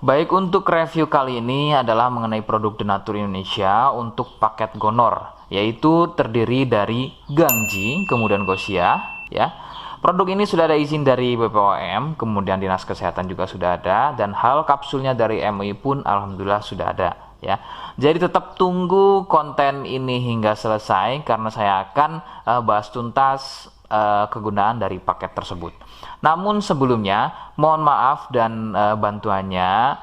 Baik, untuk review kali ini adalah mengenai produk Denatur Indonesia untuk paket Gonor, yaitu terdiri dari Gangji, kemudian Gosia, ya. Produk ini sudah ada izin dari BPOM, kemudian Dinas Kesehatan juga sudah ada, dan hal kapsulnya dari MUI pun alhamdulillah sudah ada, ya. Jadi tetap tunggu konten ini hingga selesai karena saya akan bahas tuntas kegunaan dari paket tersebut. Namun sebelumnya mohon maaf dan bantuannya,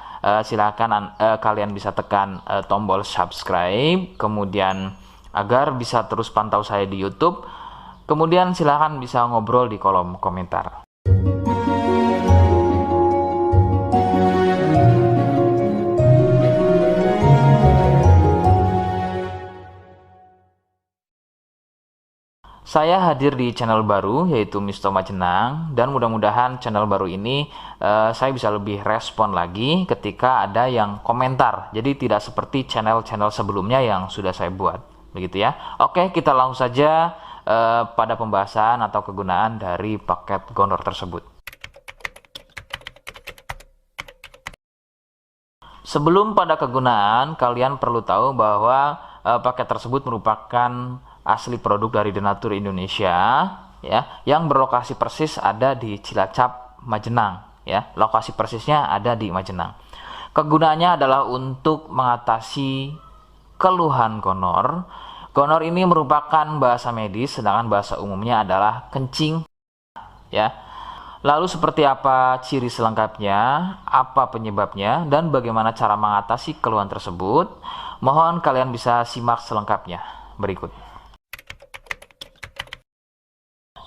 silakan kalian bisa tekan tombol subscribe, kemudian agar bisa terus pantau saya di YouTube. Kemudian silakan bisa ngobrol di kolom komentar. Saya hadir di channel baru yaitu Misto Majenang, dan mudah-mudahan channel baru ini saya bisa lebih respon lagi ketika ada yang komentar. Jadi tidak seperti channel-channel sebelumnya yang sudah saya buat, begitu ya. Oke, kita langsung saja pada pembahasan atau kegunaan dari paket Gonor tersebut. Sebelum pada kegunaan, kalian perlu tahu bahwa paket tersebut merupakan asli produk dari Denatur Indonesia, ya, yang berlokasi persis ada di Cilacap, Majenang, ya. Lokasi persisnya ada di Majenang. Kegunaannya adalah untuk mengatasi keluhan gonor. Gonor ini merupakan bahasa medis, sedangkan bahasa umumnya adalah kencing, ya. Lalu seperti apa ciri selengkapnya, apa penyebabnya, dan bagaimana cara mengatasi keluhan tersebut? Mohon kalian bisa simak selengkapnya berikut.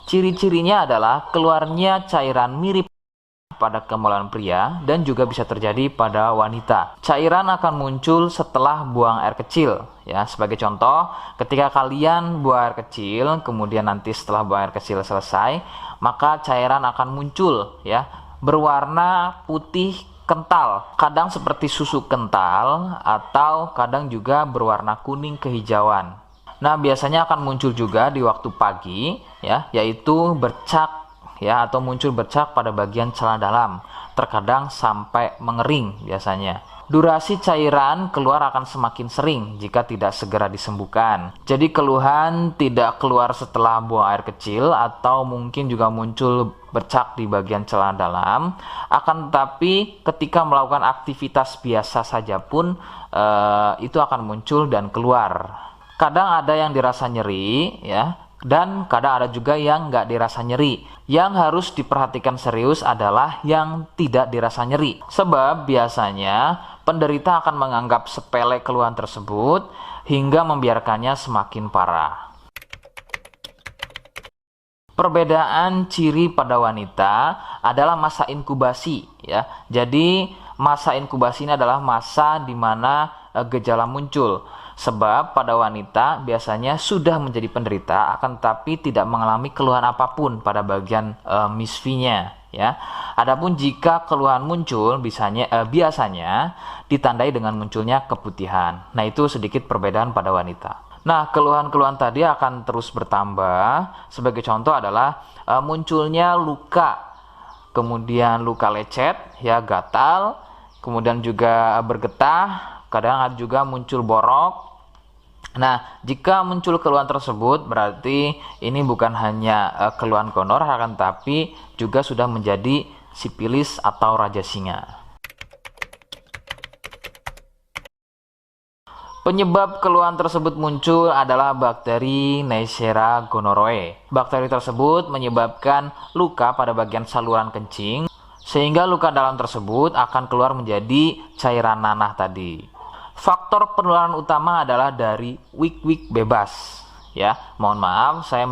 Ciri-cirinya adalah keluarnya cairan mirip pada kemaluan pria dan juga bisa terjadi pada wanita. Cairan akan muncul setelah buang air kecil, ya. Sebagai contoh, ketika kalian buang air kecil, kemudian nanti setelah buang air kecil selesai, maka cairan akan muncul, ya, berwarna putih kental, kadang seperti susu kental atau kadang juga berwarna kuning kehijauan. Nah, biasanya akan muncul juga di waktu pagi, ya, yaitu bercak, ya, atau muncul bercak pada bagian celana dalam, terkadang sampai mengering biasanya. Durasi cairan keluar akan semakin sering jika tidak segera disembuhkan. Jadi keluhan tidak keluar setelah buang air kecil atau mungkin juga muncul bercak di bagian celana dalam, akan tetapi ketika melakukan aktivitas biasa saja pun itu akan muncul dan keluar. Kadang ada yang dirasa nyeri, ya, dan kadang ada juga yang nggak dirasa nyeri. Yang harus diperhatikan serius adalah yang tidak dirasa nyeri, sebab biasanya penderita akan menganggap sepele keluhan tersebut hingga membiarkannya semakin parah. Perbedaan ciri pada wanita adalah masa inkubasi, ya. Jadi masa inkubasi ini adalah masa di mana gejala muncul. Sebab pada wanita biasanya sudah menjadi penderita akan tetapi tidak mengalami keluhan apapun pada bagian misfinya, ya. Adapun jika keluhan muncul biasanya ditandai dengan munculnya keputihan. Nah, itu sedikit perbedaan pada wanita. Nah, keluhan-keluhan tadi akan terus bertambah. Sebagai contoh adalah munculnya luka, kemudian luka lecet, ya, gatal, kemudian juga bergetah, kadang ada juga muncul borok. Nah, jika muncul keluhan tersebut berarti ini bukan hanya keluhan gonor, akan tapi juga sudah menjadi sipilis atau raja singa. Penyebab keluhan tersebut muncul adalah bakteri Neisseria gonorrhoeae. Bakteri tersebut menyebabkan luka pada bagian saluran kencing, sehingga luka dalam tersebut akan keluar menjadi cairan nanah tadi. Faktor penularan utama adalah dari wik-wik bebas, ya. Mohon maaf, saya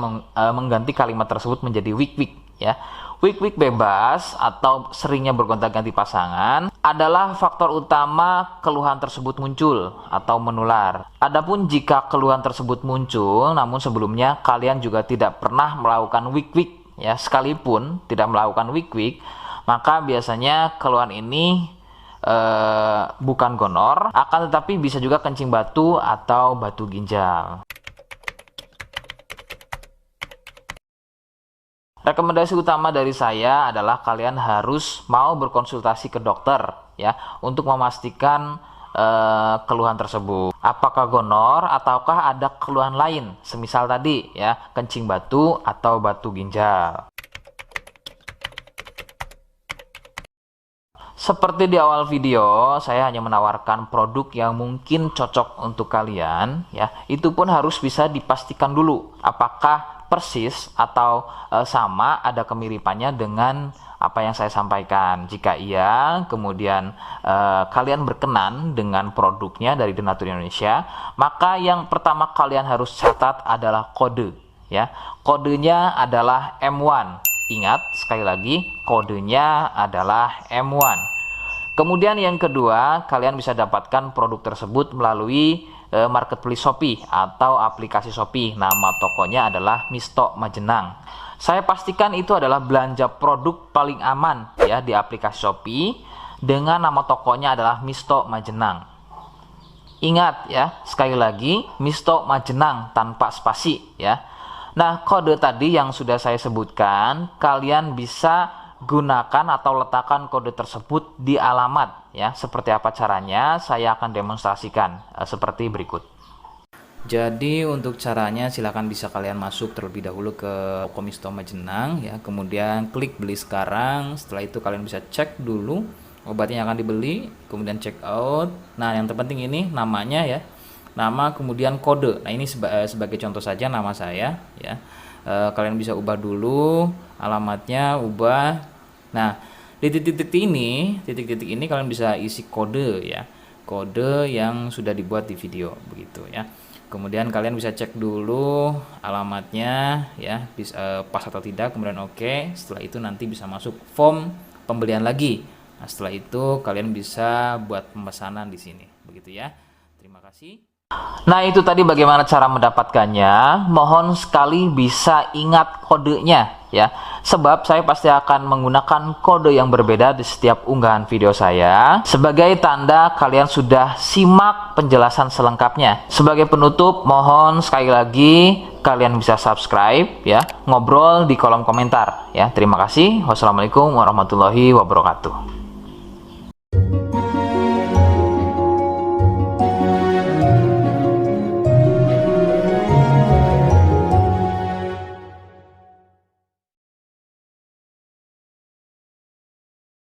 mengganti kalimat tersebut menjadi wik-wik, ya. Wik-wik bebas atau seringnya bergonta-ganti pasangan adalah faktor utama keluhan tersebut muncul atau menular. Adapun jika keluhan tersebut muncul namun sebelumnya kalian juga tidak pernah melakukan wik-wik, ya, sekalipun tidak melakukan wik-wik, maka biasanya keluhan ini bukan gonor, akan tetapi bisa juga kencing batu atau batu ginjal. Rekomendasi utama dari saya adalah kalian harus mau berkonsultasi ke dokter ya untuk memastikan keluhan tersebut. Apakah gonor ataukah ada keluhan lain, semisal tadi ya, kencing batu atau batu ginjal. Seperti di awal video, saya hanya menawarkan produk yang mungkin cocok untuk kalian ya. Itu pun harus bisa dipastikan dulu apakah persis atau sama, ada kemiripannya dengan apa yang saya sampaikan. Jika iya, kemudian kalian berkenan dengan produknya dari Donatur Indonesia, maka yang pertama kalian harus catat adalah kode ya. Kodenya adalah M1. Ingat, sekali lagi, kodenya adalah M1. Kemudian yang kedua, kalian bisa dapatkan produk tersebut melalui marketplace Shopee atau aplikasi Shopee. Nama tokonya adalah Misto Majenang. Saya pastikan itu adalah belanja produk paling aman ya di aplikasi Shopee, dengan nama tokonya adalah Misto Majenang. Ingat ya, sekali lagi, Misto Majenang tanpa spasi ya. Nah, kode tadi yang sudah saya sebutkan, kalian bisa gunakan atau letakkan kode tersebut di alamat ya. Seperti apa caranya, saya akan demonstrasikan seperti berikut. Jadi untuk caranya silahkan bisa kalian masuk terlebih dahulu ke toko Misto Majenang ya, kemudian klik beli sekarang. Setelah itu kalian bisa cek dulu obatnya yang akan dibeli, kemudian check out. Nah, yang terpenting ini namanya ya, nama kemudian kode. Nah, ini sebagai contoh saja nama saya ya. Kalian bisa ubah dulu alamatnya, ubah. Nah, di titik-titik ini kalian bisa isi kode ya, kode yang sudah dibuat di video begitu ya. Kemudian kalian bisa cek dulu alamatnya ya, bisa pas atau tidak, kemudian oke. Setelah itu nanti bisa masuk form pembelian lagi. Nah, setelah itu kalian bisa buat pemesanan di sini begitu ya. Terima kasih. Nah, itu tadi bagaimana cara mendapatkannya. Mohon sekali bisa ingat kodenya ya, sebab saya pasti akan menggunakan kode yang berbeda di setiap unggahan video saya, sebagai tanda kalian sudah simak penjelasan selengkapnya. Sebagai penutup, mohon sekali lagi kalian bisa subscribe ya, ngobrol di kolom komentar ya. Terima kasih. Wassalamualaikum warahmatullahi wabarakatuh.